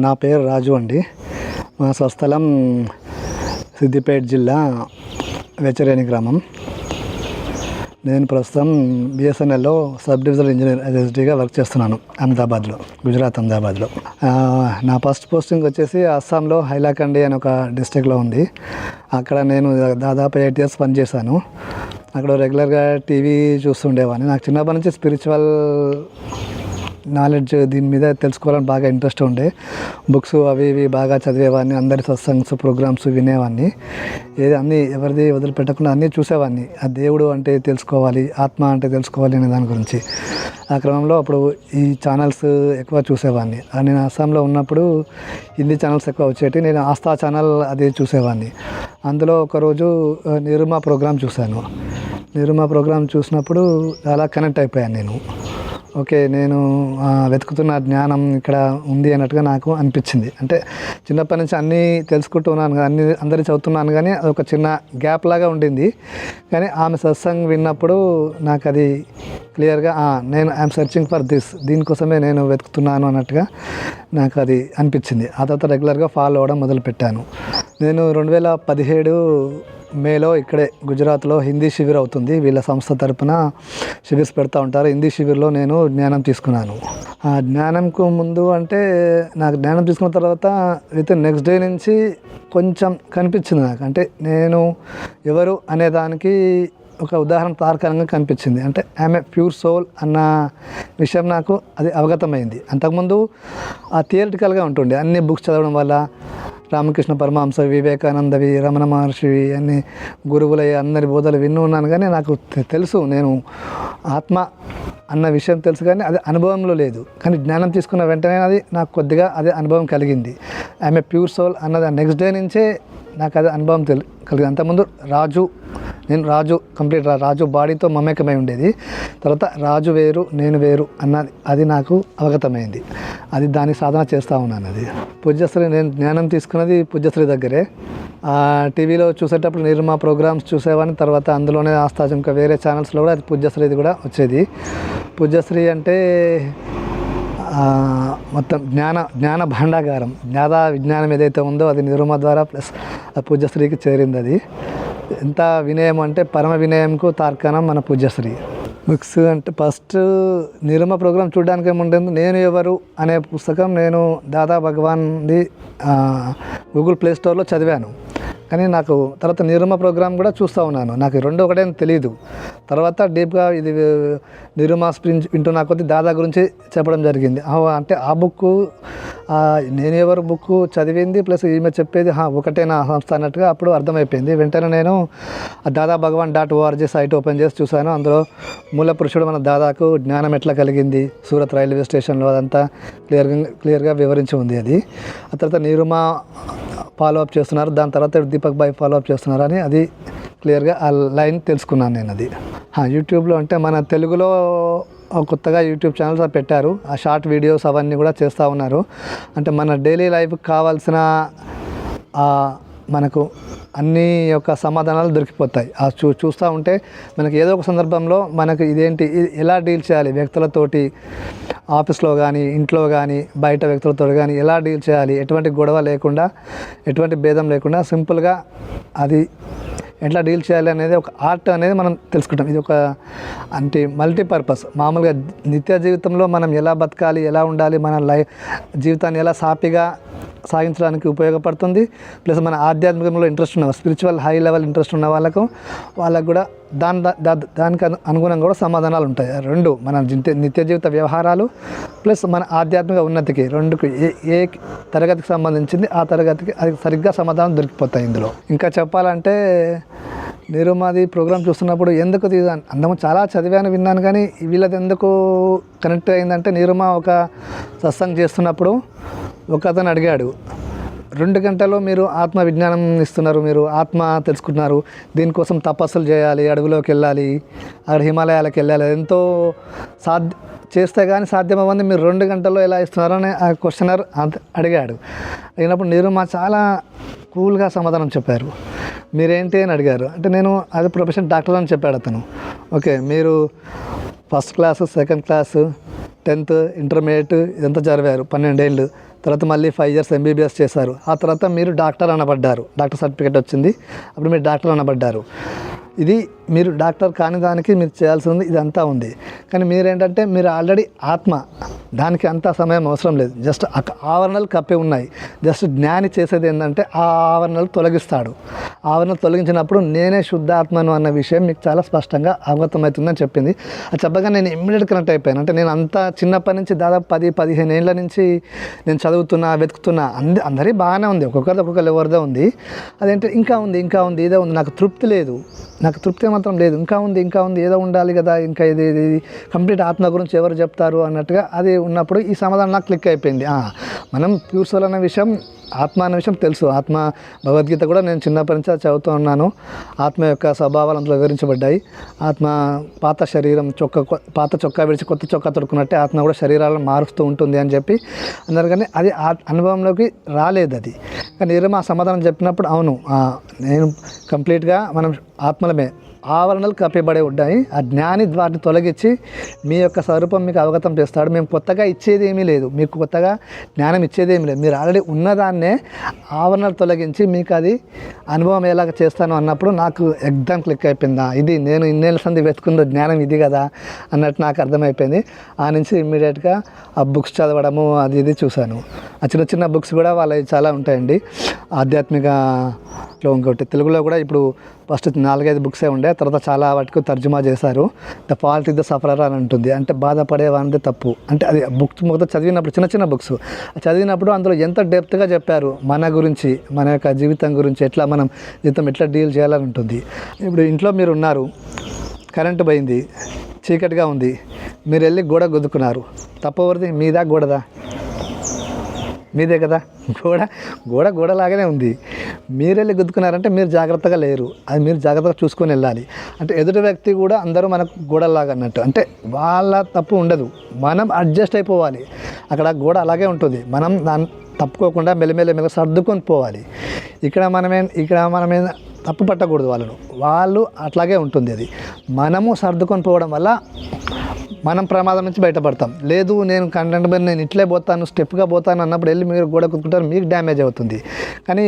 నా పేరు రాజు అండి. మా స్వస్థలం సిద్దిపేట జిల్లా వెచ్చరేని గ్రామం. నేను ప్రస్తుతం బిఎస్ఎన్ఎల్లో సబ్ డివిజనల్ ఇంజనీర్ ఎస్డీగా వర్క్ చేస్తున్నాను అహ్మదాబాద్లో, గుజరాత్ అహ్మదాబాద్లో. నా ఫస్ట్ పోస్టింగ్ వచ్చేసి అస్సాంలో హైలాకండి అని ఒక డిస్ట్రిక్ట్లో ఉంది. అక్కడ నేను దాదాపు 8 years పనిచేశాను. అక్కడ రెగ్యులర్గా టీవీ చూస్తుండేవాడిని. నాకు చిన్నప్పటి నుంచి స్పిరిచువల్ నాలెడ్జ్ దీని మీద తెలుసుకోవాలని బాగా ఇంట్రెస్ట్ ఉండే. బుక్స్ అవి ఇవి బాగా చదివేవాడిని. అందరి సత్సంగ్స్ ప్రోగ్రామ్స్ వినేవాడిని. అన్నీ ఎవరిది వదిలిపెట్టకుండా అన్నీ చూసేవాడిని. ఆ దేవుడు అంటే తెలుసుకోవాలి, ఆత్మ అంటే తెలుసుకోవాలి అనే దాని గురించి. ఆ క్రమంలో అప్పుడు ఈ ఛానల్స్ ఎక్కువ చూసేవాడిని. నేను అస్సాంలో ఉన్నప్పుడు హిందీ ఛానల్స్ ఎక్కువ వచ్చేటి. నేను ఆస్థా ఛానల్ అది చూసేవాడిని. అందులో ఒకరోజు నిరుమా ప్రోగ్రాం చూశాను. నిరుమా ప్రోగ్రాం చూసినప్పుడు చాలా కనెక్ట్ అయిపోయాను నేను. ఓకే, నేను వెతుకుతున్న జ్ఞానం ఇక్కడ ఉంది అన్నట్టుగా నాకు అనిపించింది. అంటే చిన్నప్పటి నుంచి అన్నీ తెలుసుకుంటూ ఉన్నాను, అందరి చదువుతున్నాను, కానీ అదొక చిన్న గ్యాప్ లాగా ఉండింది. కానీ ఆమె సత్సంగ్ విన్నప్పుడు నాకు అది క్లియర్గా నేను ఐఎమ్ సెర్చింగ్ ఫర్ దీనికోసమే నేను వెతుకుతున్నాను అన్నట్టుగా నాకు అది అనిపించింది. ఆ తర్వాత రెగ్యులర్గా ఫాలో అవ్వడం మొదలుపెట్టాను. నేను 2017 మేలో ఇక్కడే గుజరాత్లో హిందీ శిబిర్ అవుతుంది. వీళ్ళ సంస్థ తరపున శిబిర్స్ పెడతా ఉంటారు. హిందీ శిబిర్లో నేను జ్ఞానం తీసుకున్నాను. ఆ జ్ఞానంకు ముందు అంటే నాకు జ్ఞానం తీసుకున్న తర్వాత నెక్స్ట్ డే నుంచి కొంచెం కనిపించింది నాకు. అంటే నేను ఎవరు అనేదానికి ఒక ఉదాహరణ తార్కాణంగా కనిపించింది. అంటే ఆమె ప్యూర్ సోల్ అన్న విషయం నాకు అది అవగతమైంది. అంతకుముందు ఆ థియరిటికల్గా ఉంటుండే. అన్ని బుక్స్ చదవడం వల్ల రామకృష్ణ పరమహంస, వివేకానందవి, రమణ మహర్షివి అన్ని గురువులవి అందరి బోధలు విన్ను ఉన్నాను. కానీ నాకు తెలుసు నేను ఆత్మ అన్న విషయం తెలుసు, కానీ అది అనుభవంలో లేదు. కానీ జ్ఞానం తీసుకున్న వెంటనే అది నాకు కొద్దిగా అదే అనుభవం కలిగింది. ఆమె ప్యూర్ సోల్ అన్నది నెక్స్ట్ డే నుంచే నాకు అది అనుభవం కలిగింది. అంతకుముందు నేను రాజు కంప్లీట్ రాజు బాడీతో మమేకమై ఉండేది. తర్వాత రాజు వేరు నేను వేరు అన్నది అది నాకు అవగతమైంది. అది దాని సాధన చేస్తూ ఉన్నాను. అది పూజ్యశ్రీ, నేను జ్ఞానం తీసుకున్నది పూజ్యశ్రీ దగ్గరే. టీవీలో చూసేటప్పుడు నిరుమా ప్రోగ్రామ్స్ చూసేవాడిని. తర్వాత అందులోనే ఆస్థా ఇంకా వేరే ఛానల్స్లో కూడా అది పూజ్యశ్రీది కూడా వచ్చేది. పూజ్యశ్రీ అంటే మొత్తం జ్ఞాన భాండాగారం, విజ్ఞానం ఏదైతే ఉందో అది నిరుమా ద్వారా ప్లస్ పూజ్యశ్రీకి చేరింది. అది ఎంత వినయం అంటే పరమ వినయంకు తార్కాణం మన పూజ్యశ్రీ. బుక్స్ అంటే ఫస్ట్ నిరుమా ప్రోగ్రాం చూడడానికి ఏముంటుంది, నేను ఎవరు అనే పుస్తకం నేను దాదా భగవాన్ది గూగుల్ ప్లే స్టోర్లో చదివాను. కానీ నాకు తర్వాత నిరుమా ప్రోగ్రాం కూడా చూస్తూ ఉన్నాను. నాకు రెండు ఒకటే తెలియదు. తర్వాత డీప్గా ఇది నిరుమా స్ప్రింజ్ వింటున్నా కొద్దీ దాదా గురించి చెప్పడం జరిగింది. అంటే ఆ బుక్ నేను ఎవరు బుక్ చదివింది ప్లస్ ఈమె చెప్పేది ఒకటే నా సంస్థ అన్నట్టుగా అప్పుడు అర్థమైపోయింది. వెంటనే నేను దాదా భగవాన్ .org సైట్ ఓపెన్ చేసి చూశాను. అందులో మూల పురుషుడు మన దాదాకు జ్ఞానం ఎట్లా కలిగింది, సూరత్ రైల్వే స్టేషన్లో అదంతా క్లియర్గా వివరించి ఉంది. అది ఆ తర్వాత నిరుమా ఫాలోఅప్ చేస్తున్నారు, దాని తర్వాత దీపక్ భాయ్ ఫాలోఅప్ చేస్తున్నారు అని అది క్లియర్గా ఆ లైన్ తెలుసుకున్నాను నేను. అది యూట్యూబ్లో అంటే మన తెలుగులో కొత్తగా యూట్యూబ్ ఛానల్స్ పెట్టారు. ఆ షార్ట్ వీడియోస్ అవన్నీ కూడా చేస్తూ ఉన్నారు. అంటే మన డైలీ లైఫ్కి కావాల్సిన మనకు అన్ని యొక్క సమాధానాలు దొరికిపోతాయి. చూస్తూ ఉంటే మనకి ఏదో ఒక సందర్భంలో మనకు ఇదేంటి ఎలా డీల్ చేయాలి, వ్యక్తులతోటి ఆఫీస్లో కానీ ఇంట్లో కానీ బయట వ్యక్తులతో కానీ ఎలా డీల్ చేయాలి, ఎటువంటి గొడవ లేకుండా ఎటువంటి భేదం లేకుండా సింపుల్గా అది ఎట్లా డీల్ చేయాలి అనేది ఒక ఆర్ట్ అనేది మనం తెలుసుకుంటాం. ఇది ఒక అంటే మల్టీపర్పస్. మామూలుగా నిత్య జీవితంలో మనం ఎలా బతకాలి, ఎలా ఉండాలి, మన జీవితాన్ని ఎలా సాఫీగా సాగించడానికి ఉపయోగపడుతుంది. ప్లస్ మన ఆధ్యాత్మికంలో ఇంట్రెస్ట్ ఉన్న స్పిరిచువల్ హై లెవెల్ ఇంట్రెస్ట్ ఉన్న వాళ్ళకు కూడా దానికి అనుగుణంగా కూడా సమాధానాలు ఉంటాయి. రెండు మన నిత్య జీవిత వ్యవహారాలు ప్లస్ మన ఆధ్యాత్మిక ఉన్నతికి రెండుకి ఏ తరగతికి సంబంధించింది ఆ తరగతికి అది సరిగ్గా సమాధానం దొరికిపోతాయి ఇందులో. ఇంకా చెప్పాలంటే నిరుమాది ప్రోగ్రాం చూస్తున్నప్పుడు ఎందుకు అందమో చాలా చదివాను విన్నాను, కానీ వీళ్ళది ఎందుకు కనెక్ట్ అయిందంటే నిరుమా ఒక సత్సంగ్ చేస్తున్నప్పుడు ఒక అతను అడిగాడు, 2 గంటల్లో మీరు ఆత్మ విజ్ఞానం ఇస్తున్నారు, మీరు ఆత్మ తెలుసుకుంటున్నారు, దీనికోసం తపస్సులు చేయాలి, అడవిలోకి వెళ్ళాలి, అక్కడ హిమాలయాలకు వెళ్ళాలి, ఎంతో చేస్తే కానీ సాధ్యమవ్వంది, మీరు 2 గంటల్లో ఎలా ఇస్తున్నారు అని ఆ క్వశ్చనర్ అడిగాడు. అయినప్పుడు నిరుమా చాలా కూల్గా సమాధానం చెప్పారు. మీరేంటి అని అడిగారు. అంటే నేను అది ప్రొఫెషన్ డాక్టర్ అని చెప్పాడు అతను. ఓకే, మీరు first class, second class, 10th, intermediate ఇదంతా చదివారు 12 ఏళ్ళు. తర్వాత మళ్ళీ 5 years MBBS చేశారు. ఆ తర్వాత మీరు డాక్టర్ అనబడ్డారు, డాక్టర్ సర్టిఫికేట్ వచ్చింది, అప్పుడు మీరు డాక్టర్ అనబడ్డారు. ఇది మీరు డాక్టర్ కాని దానికి మీరు చేయాల్సింది ఇదంతా ఉంది. కానీ మీరేంటంటే మీరు ఆల్రెడీ ఆత్మ, దానికి అంత సమయం అవసరం లేదు. జస్ట్ ఆవరణలు కప్పి ఉన్నాయి. జస్ట్ జ్ఞాని చేసేది ఏంటంటే ఆ ఆవరణలు తొలగిస్తాడు. ఆవరణలు తొలగించినప్పుడు నేనే శుద్ధాత్మను అన్న విషయం మీకు చాలా స్పష్టంగా అవగతమవుతుందని చెప్పింది. అది చెప్పగా నేను ఇమ్మీడియట్ కనెక్ట్ అయిపోయాను. అంటే నేను అంత చిన్నప్పటి నుంచి దాదాపు 10-15 ఏళ్ళ నుంచి నేను చదువుతున్నా, వెతుకుతున్నా, అందరి బాగానే ఉంది, ఒక్కొక్కరిది ఒక్కొక్కరు ఎవరిదో ఉంది. అదేంటే ఇంకా ఉంది ఏదో ఉంది, నాకు తృప్తి లేదు, నాకు తృప్తి మాత్రం లేదు, ఇంకా ఉంది ఏదో ఉండాలి కదా, ఇంకా ఇది కంప్లీట్ ఆత్మ గురించి ఎవరు చెప్తారు అన్నట్టుగా అది ఉన్నప్పుడు ఈ సమాధానం నాకు క్లిక్ అయిపోయింది. మనం ప్యూర్ సోల్ అనే విషయం, ఆత్మ అనే విషయం తెలుసు. ఆత్మ భగవద్గీత కూడా నేను చిన్నప్పటి నుంచి చదువుతూ ఉన్నాను. ఆత్మ యొక్క స్వభావాలు అందులో వివరించబడ్డాయి. ఆత్మ పాత శరీరం పాత చొక్కా విడిచి కొత్త చొక్కా తొడుకున్నట్టే ఆత్మ కూడా శరీరాలను మారుస్తూ ఉంటుంది అని చెప్పి అన్నారు. కానీ అది అనుభవంలోకి రాలేదు. అది కానీ ఈరోజు ఆ సమాధానం చెప్పినప్పుడు అవును, నేను కంప్లీట్గా మనం ఆత్మలమే, ఆవరణలు కప్పిబడి ఉన్నాయి. ఆ జ్ఞాని వాటిని తొలగించి మీ యొక్క స్వరూపం మీకు అవగతం చేస్తాడు. మేము కొత్తగా ఇచ్చేది ఏమీ లేదు, మీకు కొత్తగా జ్ఞానం ఇచ్చేది ఏమీ లేదు. మీరు ఆల్రెడీ ఉన్నదాన్నే ఆవరణలు తొలగించి మీకు అది అనుభవం ఎలాగ చేస్తాను అన్నప్పుడు నాకు ఎగ్జామ్ క్లిక్ అయిపోయిందా, ఇది నేను ఇన్నేళ్ళ సంది వెతుకున్న జ్ఞానం ఇది కదా అన్నట్టు నాకు అర్థమైపోయింది. ఆ నుంచి ఇమ్మీడియట్గా ఆ బుక్స్ చదవడము అది ఇది చూశాను. ఆ చిన్న బుక్స్ కూడా వాళ్ళవి చాలా ఉంటాయండి. ఆధ్యాత్మికలో ఇంకోటి తెలుగులో కూడా ఇప్పుడు ఫస్ట్ 4-5 బుక్సే ఉండే, తర్వాత చాలా వాటికి తర్జుమా చేశారు. The fault is the sufferer అని ఉంటుంది. అంటే బాధపడేవానిది తప్పు. అంటే అది బుక్స్ మొత్తం చదివినప్పుడు చిన్న బుక్స్ చదివినప్పుడు అందులో ఎంత డెప్త్గా చెప్పారు మన గురించి, మన యొక్క జీవితం గురించి, ఎట్లా మనం జీవితం ఎట్లా డీల్ చేయాలని ఉంటుంది. ఇప్పుడు ఇంట్లో మీరు ఉన్నారు, కరెంటు పోయింది, చీకటిగా ఉంది, మీరు వెళ్ళి గోడ గుద్దుకున్నారు, తప్పవరిది మీదా గోడదా? మీదే కదా. గోడలాగానే ఉంది, మీరు వెళ్ళి గుద్దుకున్నారంటే మీరు జాగ్రత్తగా లేరు, అది మీరు జాగ్రత్తగా చూసుకొని వెళ్ళాలి. అంటే ఎదుటి వ్యక్తి కూడా అందరూ మనకు గోడలాగా అన్నట్టు, అంటే వాళ్ళ తప్పు ఉండదు, మనం అడ్జస్ట్ అయిపోవాలి. అక్కడ గోడ అలాగే ఉంటుంది, మనం దాన్ని తప్పుకోకుండా మెల్లమెల్ల సర్దుకొని పోవాలి. ఇక్కడ మనమే తప్పు పట్టకూడదు వాళ్ళు అట్లాగే ఉంటుంది. అది మనము సర్దుకొని పోవడం వల్ల మనం ప్రమాదం నుంచి బయటపడతాం. లేదు నేను కంటెంట్ మీద నేను ఇట్లే పోతాను, స్టెప్గా పోతాను అన్నప్పుడు వెళ్ళి మీరు గోడ కుట్టుకుంటారు, మీకు డ్యామేజ్ అవుతుంది. కానీ